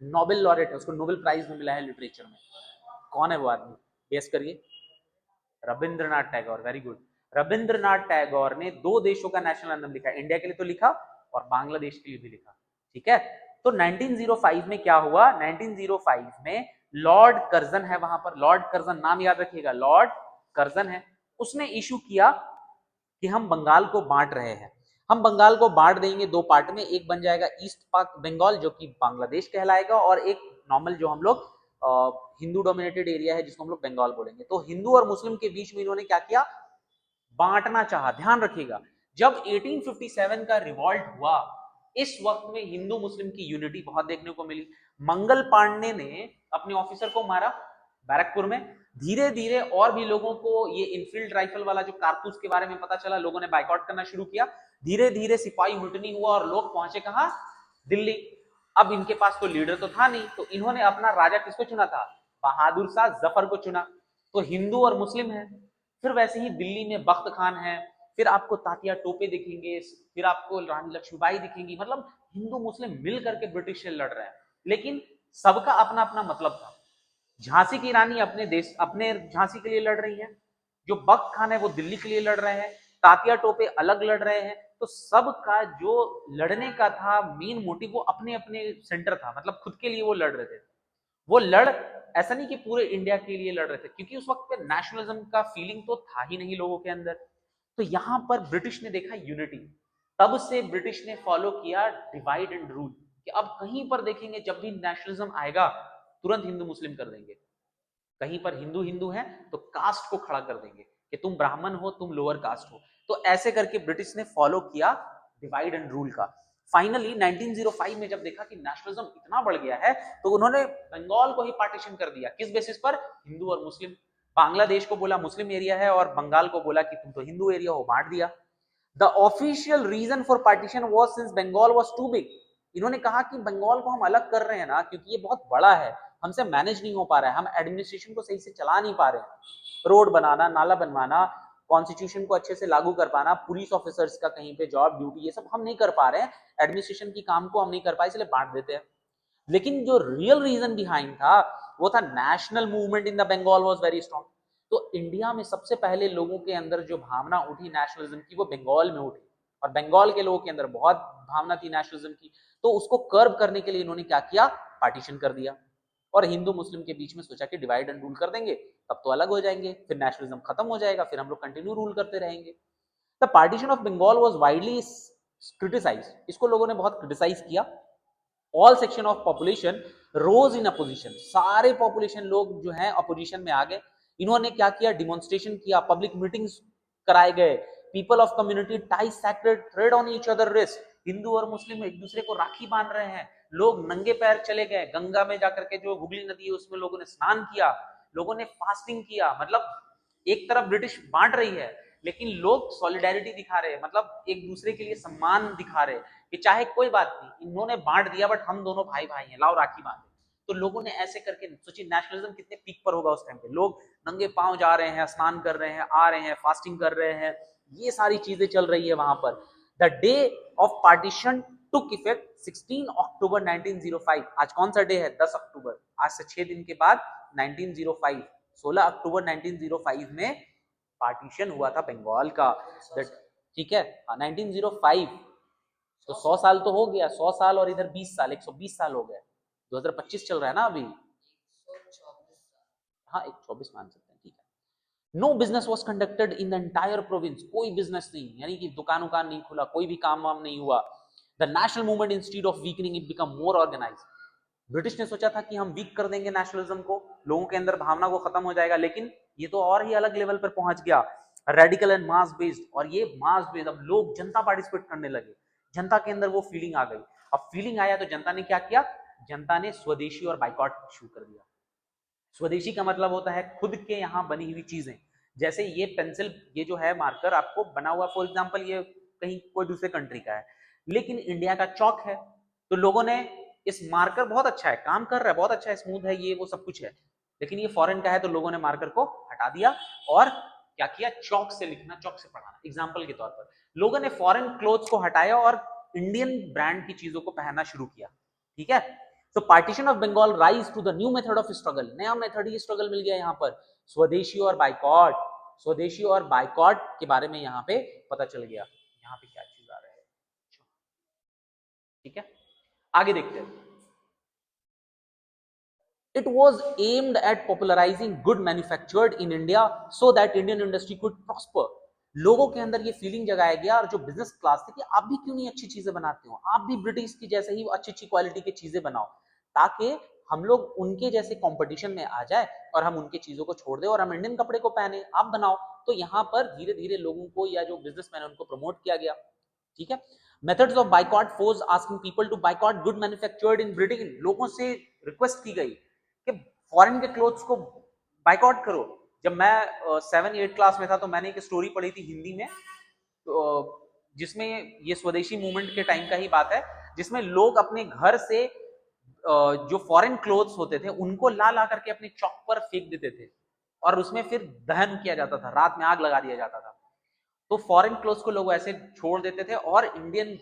नोबेल लॉरेट है, उसको नोबेल प्राइज में मिला है लिटरेचर में। कौन है वो आदमी? गेस करिए। रविंद्रनाथ टैगोर। Very good. रविंद्रनाथ टैगोर ने दो देशों का नेशनल एंथम लिखा, इंडिया के लिए तो लिखा और बांग्लादेश के लिए भी लिखा, ठीक है। तो 1905 में क्या हुआ? 1905 में लॉर्ड कर्जन है वहां पर, लॉर्ड कर्जन नाम याद रखिएगा, लॉर्ड कर्जन है, उसने इशू किया कि हम बंगाल को बांट रहे हैं, हम बंगाल को बांट देंगे दो पार्ट में, एक बन जाएगा ईस्ट पाक बंगाल जो कि बांग्लादेश कहलाएगा, और एक नॉर्मल जो हम लोग हिंदू डोमिनेटेड एरिया है जिसको हम लोग बंगाल बोलेंगे। तो हिंदू और मुस्लिम के बीच में इन्होंने क्या किया? बांटना चाहा। ध्यान रखिएगा, जब 1857 का रिवॉल्ट हुआ, इस वक्त में हिंदू मुस्लिम की यूनिटी बहुत देखने को मिली। मंगल पांडे ने अपने ऑफिसर को मारा बैरकपुर में। धीरे धीरे और भी लोगों को ये इनफील्ड राइफल वाला जो कारतूस के बारे में पता चला, लोगों ने बाइकआउट करना शुरू किया। धीरे धीरे सिपाही मुटनी हुआ और लोग पहुंचे कहां? दिल्ली। अब इनके पास तो लीडर तो था नहीं, तो इन्होंने अपना राजा किसको चुना था? बहादुर शाह जफर को चुना। तो हिंदू और मुस्लिम है। फिर वैसे ही दिल्ली में बख्त खान है, फिर आपको तात्या टोपे दिखेंगे, फिर आपको रानी लक्ष्मीबाई दिखेंगी। मतलब हिंदू मुस्लिम मिल करके ब्रिटिश से लड़ रहे हैं, लेकिन सबका अपना अपना मतलब था। झांसी की रानी अपने देश, अपने झांसी के लिए लड़ रही है, जो बख्त खान है वो दिल्ली के लिए लड़ रहे हैं, तात्या टोपे अलग लड़ रहे हैं। तो सबका जो लड़ने का था मेन मोटिव, वो अपने अपने सेंटर था, मतलब खुद के लिए वो लड़ रहे थे। वो लड़, ऐसा नहीं कि पूरे इंडिया के लिए लड़ रहे थे, क्योंकि उस वक्त पे नेशनलिज्म का फीलिंग तो था ही नहीं लोगों के अंदर। तो यहां पर ब्रिटिश ने देखा यूनिटी, तब से ब्रिटिश ने फॉलो किया डिवाइड एंड रूल, कि अब कहीं पर देखेंगे जब भी नेशनलिज्म आएगा तुरंत हिंदू मुस्लिम कर देंगे। कहीं पर हिंदू हिंदू है तो कास्ट को खड़ा कर देंगे कि तुम ब्राह्मण हो, तुम लोअर कास्ट हो। तो ऐसे करके ब्रिटिश ने फॉलो किया डिवाइड एंड रूल का। फाइनली 1905 में जब देखा कि नेशनलिज्म इतना बढ़ गया है, तो उन्होंने बंगाल को ही पार्टीशन कर दिया। किस बेसिस पर? हिंदू और मुस्लिम। बांग्लादेश को बोला मुस्लिम एरिया है और बंगाल को बोला कि तुम तो हिंदू एरिया हो, बांट दिया। The official reason for partition was since Bengal was too big. इन्होंने कहा कि बंगाल को हम अलग कर रहे हैं ना, क्योंकि ये बहुत बड़ा है, हमसे मैनेज नहीं हो पा रहा है, हम एडमिनिस्ट्रेशन को सही से चला नहीं पा रहे हैं। रोड बनाना, नाला बनवाना, कॉन्स्टिट्यूशन को अच्छे से लागू कर पाना, पुलिस ऑफिसर्स का कहीं पे जॉब ड्यूटी, ये सब हम नहीं कर पा रहे हैं, एडमिनिस्ट्रेशन की काम को हम नहीं कर पाए, इसलिए बांट देते हैं। लेकिन जो रियल रीजन बिहाइंड था वो था national movement in the Bengal was very strong. तो इंडिया में सबसे पहले लोगों के अंदर जो भावना उठी नेशनलिज्म की, वो बंगाल में उठी, और बंगाल के लोगों के अंदर बहुत भावना थी नेशनलिज्म की। तो उसको कर्व करने के लिए इन्होंने क्या किया? पार्टीशन कर दिया, और हिंदू मुस्लिम के बीच में सोचा कि डिवाइड एंड रूल कर देंगे, तब तो अलग हो जाएंगे, फिर नेशनलिज्म खत्म हो जाएगा, फिर हम लोग कंटिन्यू रूल करते रहेंगे। The partition of Bengal was widely criticize, इसको लोगों ने बहुत क्रिटिसाइज किया। All section of population rose in opposition, सारे पॉपुलेशन लोग जो हैं अपोजिशन में आ गए। इन्होंने क्या किया? डिमॉन्स्ट्रेशन किया, पब्लिक मीटिंग्स कराए गए। People of community tie sacred thread on each other wrist, Hindu और मुस्लिम एक दूसरे को राखी बांध रहे हैं। लोग नंगे पैर चले गए गंगा में जाकर के, जो हुगली नदी है उसमें लोगों ने स्नान किया, लोगों ने फास्टिंग किया। मतलब एक तरफ ब्रिटिश बांट रही है, लेकिन लोग सॉलिडेरिटी दिखा रहे हैं, मतलब एक दूसरे के लिए सम्मान दिखा रहे हैं कि चाहे कोई बात नहीं, इन्होंने बांट दिया बट हम दोनों भाई भाई हैं, लाओ राखी बांधे। तो लोगों ने ऐसे करके, सोचिए नेशनलिज्म कितने पीक पर होगा उस टाइम पे। लोग नंगे पांव जा रहे हैं, स्नान कर रहे हैं, आ रहे हैं, फास्टिंग कर रहे हैं, ये सारी चीजें चल रही है वहां पर। The day of partition took effect 16 अक्टूबर 1905। आज कौन सा डे है? 10 अक्टूबर। आज से 6 दिन के बाद 1905, 16 अक्टूबर 1905 में पार्टीशन हुआ था बंगाल का। ठीक है, 1905। तो 100 साल तो हो गया, 100 साल और इधर 20 साल, 120 साल हो गए। 2025 चल रहा है ना अभी। हाँ, 124 मान सकते हैं, ठीक है। No business was conducted in the entire province, कोई बिजनेस नहीं, यानी कि दुकान उकान नहीं खुला, कोई भी काम वाम नहीं हुआ। The national movement instead of weakening it become more organize. British ने सोचा था कि हम वीक कर देंगे नेशनलिज्म को, लोगों के अंदर भावना को खत्म हो जाएगा, लेकिन ये तो और ही अलग लेवल पर पहुंच गया, रेडिकल एंड मास बेस्ड। और ये मास बेस्ड, अब लोग, जनता पार्टिसिपेट करने लगे, जनता के अंदर वो फीलिंग आ गई। अब फीलिंग आया तो जनता ने क्या किया, जनता ने स्वदेशी और बाइकॉट शुरू कर दिया। स्वदेशी का मतलब होता है खुद के यहाँ बनी हुई चीजें, जैसे ये पेंसिल, ये जो है मार्कर आपको बना हुआ, फॉर एग्जांपल ये कहीं कोई दूसरे कंट्री का है, लेकिन इंडिया का चौक है, तो लोगों ने इस मार्कर बहुत अच्छा है, काम कर रहा है, बहुत अच्छा है, स्मूथ है, ये वो सब कुछ है, लेकिन ये फॉरेन का है, तो लोगों ने मार्कर को हटा दिया और क्या किया, चौक से लिखना, चौक से पढ़ाना। एग्जाम्पल के तौर पर लोगों ने फॉरेन क्लोथ्स को हटाया और इंडियन ब्रांड की चीजों को पहनना शुरू किया। ठीक है, तो partition of Bengal rise to the new method of struggle, नया मेथड ही स्ट्रगल मिल गया यहाँ पर, स्वदेशी और बाइकॉट। स्वदेशी और बाइकॉट के बारे में यहाँ पे पता चल गया, यहाँ पे क्या चीज आ रहा है। ठीक है, आगे देखते हैं। It was aimed at popularizing good manufactured in India so that Indian industry could prosper. लोगों के अंदर ये फीलिंग जगाया गया, और जो बिजनेस क्लास थी, कि आप भी क्यों नहीं अच्छी चीजें बनाते हो, आप भी ब्रिटिश की जैसे ही अच्छी अच्छी क्वालिटी की चीजें बनाओ, ताकि हम लोग उनके जैसे कंपटीशन में आ जाए और हम उनकी चीजों को छोड़ दें और हम इंडियन कपड़े को पहने, आप बनाओ। तो यहाँ पर धीरे धीरे लोगों को, या जो बिजनेसमैन है, उनको प्रमोट किया गया। ठीक है, methods of boycott force asking people to boycott good manufactured in Britain, लोगों से रिक्वेस्ट की गई कि फॉरेन के क्लोथ्स को बाइकआउट करो। जब मैं 7-8 क्लास में था तो मैंने एक स्टोरी पढ़ी थी हिंदी में, तो जिसमें ये स्वदेशी मूवमेंट के टाइम का ही बात है, जिसमें लोग अपने घर से जो फॉरेन क्लोथ्स होते थे उनको ला ला करके अपने चौक पर फेंक देते थे, और उसमें फिर दहन किया जाता था, रात में आग लगा दिया जाता था। तो फॉरेन क्लोथ्स को लोग ऐसे छोड़ देते थे, और इंडियन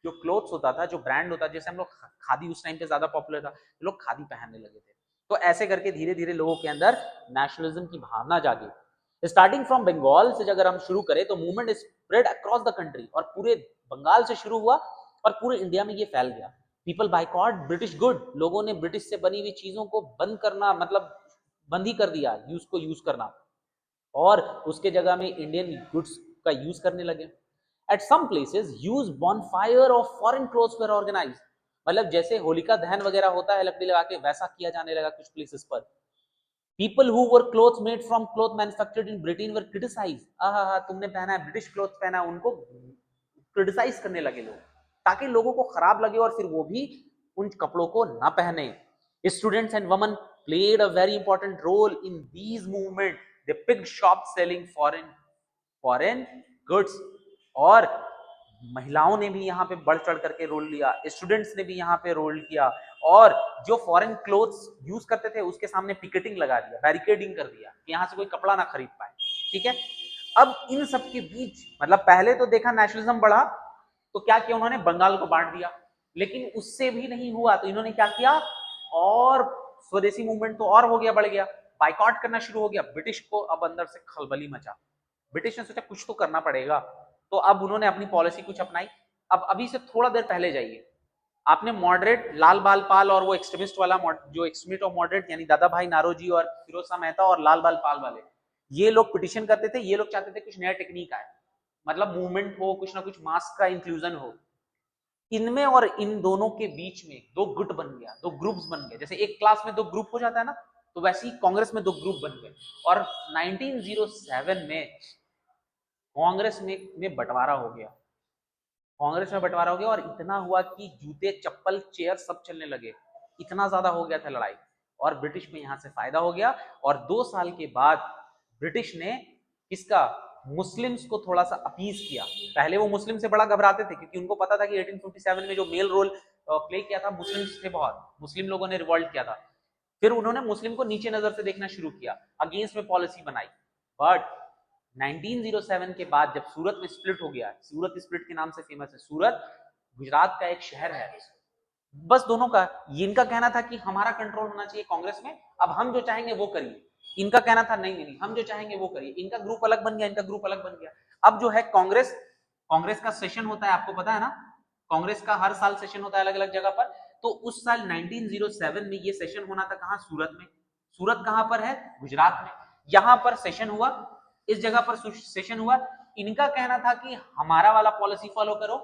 जो क्लोथ्स होता था, जो ब्रांड होता, जैसे हम लोग खादी उस टाइम पे ज्यादा पॉपुलर था, लोग खादी पहनने लगे थे। तो ऐसे करके धीरे धीरे लोगों के अंदर नेशनलिज्म की भावना जागी। स्टार्टिंग फ्रॉम बंगाल से अगर हम शुरू करें तो movement spread across the country, और पूरे बंगाल से शुरू हुआ और पूरे इंडिया में ये फैल गया। पीपल बाइकॉट ब्रिटिश गुड, लोगों ने ब्रिटिश से बनी हुई चीजों को बंद करना, मतलब बंद ही कर दिया यूज करना, और उसके जगह में इंडियन गुड्स का यूज करने लगे। At some places use bonfire of foreign clothes were organized, मतलब जैसे होलिका दहन वगैरह होता है लकड़ी लगा के, वैसा किया जाने लगा कुछ प्लेसेस पर। People who were clothes made from cloth manufactured in Britain were criticised, आहा तुमने पहना है ब्रिटिश क्लोथ पहना है, उनको क्रिटिसाइज करने लगे लोग, ताकि लोगों को खराब लगे और फिर वो भी उन कपड़ों को ना पहने। Students and women played a very important role in these movement, they picked shops selling foreign goods, और महिलाओं ने भी यहाँ पे बढ़ चढ़ करके रोल लिया, स्टूडेंट्स ने भी यहाँ पे रोल किया, और जो फॉरेन क्लोथ्स यूज करते थे उसके सामने पिकेटिंग लगा दिया, बैरिकेडिंग कर दिया कि यहाँ से कोई कपड़ा ना खरीद पाए। ठीक है, अब इन सब के बीच, मतलब पहले तो देखा नेशनलिज्म बढ़ा, तो क्या किया उन्होंने, बंगाल को बांट दिया, लेकिन उससे भी नहीं हुआ, तो इन्होंने क्या किया, और स्वदेशी मूवमेंट तो और हो गया, बढ़ गया, बाइकआउट करना शुरू हो गया। ब्रिटिश को अब अंदर से खलबली मचा, ब्रिटिश ने सोचा कुछ तो करना पड़ेगा, तो अब उन्होंने अपनी पॉलिसी कुछ अपनाई। अब अभी से थोड़ा देर पहले जाइए, आपने मॉडरेट लाल बाल पाल और वो एक्सट्रीमिस्ट वाला, जो एक्सट्रीमिस्ट और मॉडरेट यानी दादा भाई नारोजी और फिरोज शाह मेहता और लाल बाल पाल वाले, ये लोग पिटिशन करते थे, ये लोग चाहते थे कुछ नया टेक्निक आए, मतलब मूवमेंट हो, कुछ ना कुछ मास का इंक्लूजन हो। इनमें और इन दोनों के बीच में दो गुट बन गया, दो ग्रुप्स बन गए, जैसे एक क्लास में दो ग्रुप हो जाता है ना, तो वैसे ही कांग्रेस में दो ग्रुप बन गए, और 1907 में कांग्रेस में बंटवारा हो गया, कांग्रेस में बंटवारा हो गया, और इतना हुआ कि जूते चप्पल चेयर सब चलने लगे, इतना ज्यादा हो गया था लड़ाई, और ब्रिटिश में यहां से फायदा हो गया। और 2 साल के बाद ब्रिटिश ने किसका, मुस्लिम्स को थोड़ा सा अपीज किया। पहले वो मुस्लिम से बड़ा घबराते थे, क्योंकि उनको पता था कि 1857 में जो मेल रोल प्ले किया था मुस्लिम्स थे, बहुत मुस्लिम लोगों ने रिवॉल्ट किया था। फिर उन्होंने मुस्लिम को नीचे नजर से देखना शुरू किया, अगेंस्ट में पॉलिसी बनाई। बट 1907 के बाद जब सूरत में स्प्लिट हो गया, सूरत स्प्लिट के नाम से फेमस है, सूरत गुजरात का एक शहर है, बस दोनों का, इनका कहना था कि हमारा कंट्रोल होना चाहिए कांग्रेस में, अब हम जो चाहेंगे वो करिए, इनका कहना था नहीं नहीं हम जो चाहेंगे वो करिए, इनका ग्रुप अलग बन गया, इनका ग्रुप अलग बन गया। अब जो है कांग्रेस, कांग्रेस का सेशन होता है, आपको पता है ना, कांग्रेस का हर साल सेशन होता है अलग अलग जगह पर, तो उस साल 1907 में ये सेशन होना था, कहां, सूरत में। सूरत कहां पर है, गुजरात में, यहां पर सेशन हुआ, इस जगह पर सेशन हुआ। इनका कहना था कि हमारा वाला पॉलिसी फॉलो करो,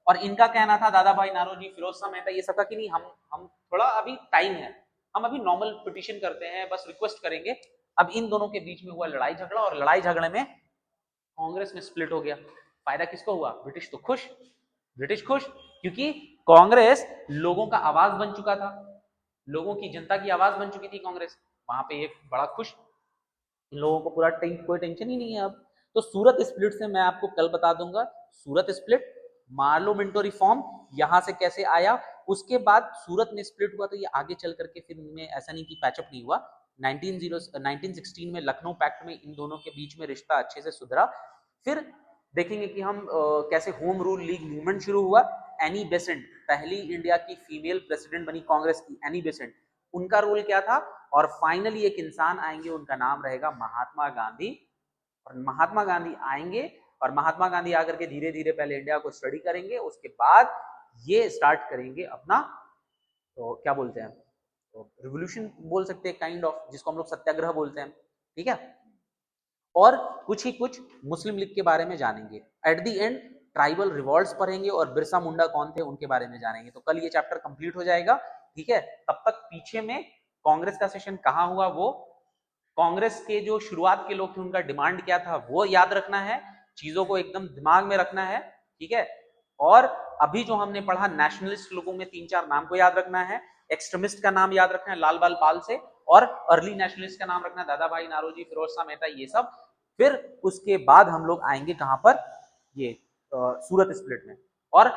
और इनका कहना था दादा भाई नारोजी, फिरोज शाह मेहता, ये सबका कि नहीं, हम थोड़ा अभी टाइम है, हम अभी नॉर्मल पिटिशन करते हैं, बस रिक्वेस्ट करेंगे। अब इन दोनों के बीच में हुआ लड़ाई झगड़ा, और लड़ाई झगड़े में कांग्रेस में स्प्लिट हो गया। फायदा किसको हुआ? ब्रिटिश तो खुश, ब्रिटिश खुश, क्योंकि कांग्रेस लोगों का आवाज बन चुका था, लोगों की, जनता की आवाज बन चुकी थी कांग्रेस, वहां पे एक बड़ा खुश, इन लोगों को पूरा कोई टेंशन ही नहीं है अब। तो सूरत स्प्लिट से मैं आपको कल बता दूंगा, सूरत स्प्लिट, मार्लो मिंटो रिफॉर्म यहां से कैसे आया, उसके बाद सूरत में स्प्लिट हुआ, तो ये आगे चल करके फिर में ऐसा नहीं कि पैचअप नहीं हुआ। 1916 में लखनऊ पैक्ट में इन दोनों के बीच में रिश्ता अच्छे से सुधरा। फिर देखेंगे कि हम कैसे होम रूल लीग मूवमेंट शुरू हुआ। एनी बेसेंट पहली इंडिया की फीमेल प्रेसिडेंट बनी कांग्रेस की, एनी बेसेंट, उनका रोल क्या था। और फाइनली एक इंसान आएंगे, उनका नाम रहेगा महात्मा गांधी। और महात्मा गांधी आएंगे, और महात्मा गांधी आकर के धीरे धीरे पहले इंडिया को स्टडी करेंगे, उसके बाद ये स्टार्ट करेंगे अपना, तो क्या बोलते हैं, तो रिवोल्यूशन बोल सकते हैं काइंड ऑफ, जिसको हम लोग सत्याग्रह बोलते हैं, ठीक है। और कुछ ही कुछ मुस्लिम लीग के बारे में जानेंगे। At the and tribal revolts पढ़ेंगे, और बिरसा मुंडा कौन थे उनके बारे में जानेंगे। तो कल ये चैप्टर कंप्लीट हो जाएगा, ठीक है। तब तक पीछे में कांग्रेस का सेशन कहाँ हुआ, वो कांग्रेस के जो शुरुआत के लोग थे उनका डिमांड क्या था, वो याद रखना है, चीजों को एकदम दिमाग में रखना है, ठीक है। और अभी जो हमने पढ़ा, नेशनलिस्ट लोगों में 3-4 नाम को याद रखना है, एक्सट्रीमिस्ट का नाम याद रखना है लाल बाल पाल से, और अर्ली नेशनलिस्ट का नाम रखना है दादा भाई नारोजी, फिरोज शाह मेहता, ये सब। फिर उसके बाद हम लोग आएंगे कहां पर, ये सूरत स्प्लिट में। और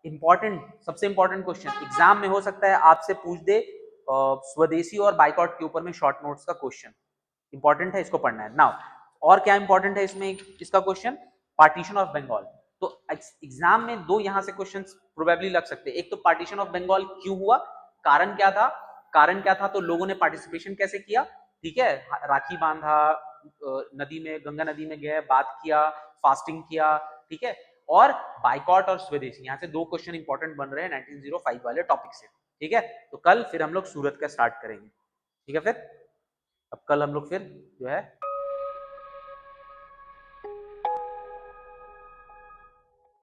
इंपॉर्टेंट, सबसे इंपॉर्टेंट क्वेश्चन एग्जाम में हो सकता है आपसे पूछ दे, स्वदेशी और बाइकॉट के ऊपर में शॉर्ट नोट्स का क्वेश्चन इंपॉर्टेंट है, इसको पढ़ना है। नाउ और क्या इंपॉर्टेंट है इसमें, इसका क्वेश्चन पार्टीशन ऑफ बंगाल। तो एग्जाम में दो यहां से क्वेश्चंस प्रोबेबली लग सकते हैं। एक तो पार्टीशन ऑफ बंगाल क्यों हुआ, कारण क्या था, कारण क्या था, तो लोगों ने पार्टिसिपेशन कैसे किया, ठीक है, राखी बांधा, नदी में, गंगा नदी में गए, बात किया, फास्टिंग किया, ठीक है। और बाइकॉट और स्वदेशी, यहाँ से दो क्वेश्चन इंपॉर्टेंट बन रहे हैं 1905 वाले टॉपिक से, ठीक है। तो कल फिर हम लोग सूरत का स्टार्ट करेंगे, ठीक है। फिर अब कल हम लोग फिर जो है